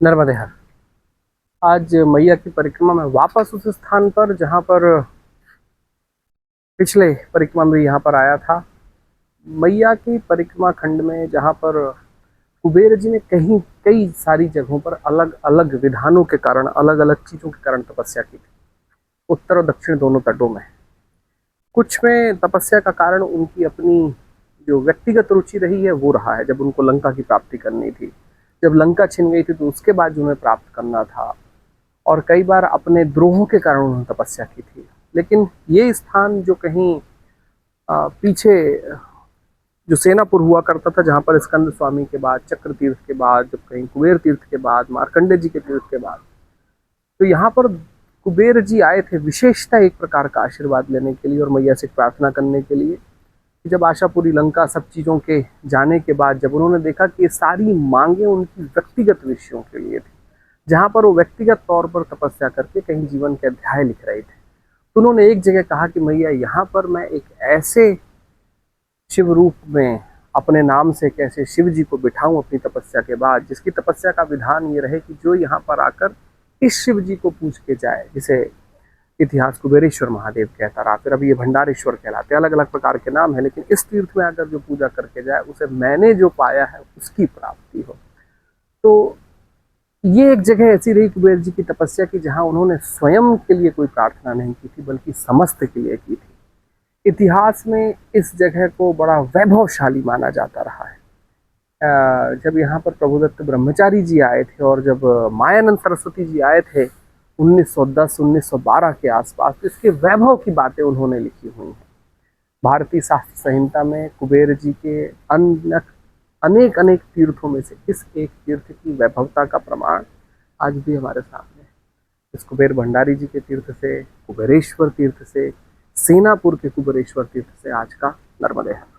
नर्मदे हर। आज मैया की परिक्रमा में वापस उस स्थान पर जहां पर पिछले परिक्रमा में यहाँ पर आया था। मैया की परिक्रमा खंड में जहां पर कुबेर जी ने कहीं कई सारी जगहों पर अलग अलग विधानों के कारण, अलग अलग चीजों के कारण तपस्या की थी, उत्तर और दक्षिण दोनों तटों में। कुछ में तपस्या का कारण उनकी अपनी जो व्यक्तिगत रुचि रही है वो रहा है। जब उनको लंका की प्राप्ति करनी थी, जब लंका छिन गई थी तो उसके बाद जो उन्हें प्राप्त करना था, और कई बार अपने द्रोहों के कारण उन्होंने तपस्या की थी। लेकिन ये स्थान जो कहीं पीछे जो सेनापुर हुआ करता था, जहां पर स्कंद स्वामी के बाद, चक्र तीर्थ के बाद, जब कहीं कुबेर तीर्थ के बाद, मार्कंडे जी के तीर्थ के बाद, तो यहाँ पर कुबेर जी आए थे विशेषता एक प्रकार का आशीर्वाद लेने के लिए और मैया से प्रार्थना करने के लिए। जब आशापुरी लंका सब चीजों के जाने के बाद जब उन्होंने देखा कि ये सारी मांगे उनकी व्यक्तिगत विषयों के लिए थी, जहां पर वो व्यक्तिगत तौर पर तपस्या करके कहीं जीवन के अध्याय लिख रहे थे, तो उन्होंने एक जगह कहा कि मैया, यहाँ पर मैं एक ऐसे शिव रूप में अपने नाम से कैसे शिव जी को बिठाऊं अपनी तपस्या के बाद, जिसकी तपस्या का विधान ये रहे कि जो यहाँ पर आकर इस शिव जी को पूछ के जाए, जिसे इतिहास कुबेरेश्वर महादेव कहता रहा, फिर अभी ये भंडारेश्वर कहलाते, अलग अलग प्रकार के नाम है, लेकिन इस तीर्थ में आकर जो पूजा करके जाए उसे मैंने जो पाया है उसकी प्राप्ति हो। तो ये एक जगह ऐसी रही कुबेर जी की तपस्या की, जहां उन्होंने स्वयं के लिए कोई प्रार्थना नहीं की थी बल्कि समस्त के लिए की थी। इतिहास में इस जगह को बड़ा वैभवशाली माना जाता रहा है। जब यहाँ पर प्रभुदत्त ब्रह्मचारी जी आए थे और जब मायानंद सरस्वती जी आए थे 1910-1912 के आसपास, तो इसके वैभव की बातें उन्होंने लिखी हुई हैं। भारतीय शास्त्र संहिता में कुबेर जी के अनेक अनेक तीर्थों में से इस एक तीर्थ की वैभवता का प्रमाण आज भी हमारे सामने है। इस कुबेर भंडारी जी के तीर्थ से, कुबेरेश्वर तीर्थ से, सेनापुर के कुबेरेश्वर तीर्थ से आज का नर्मदे है।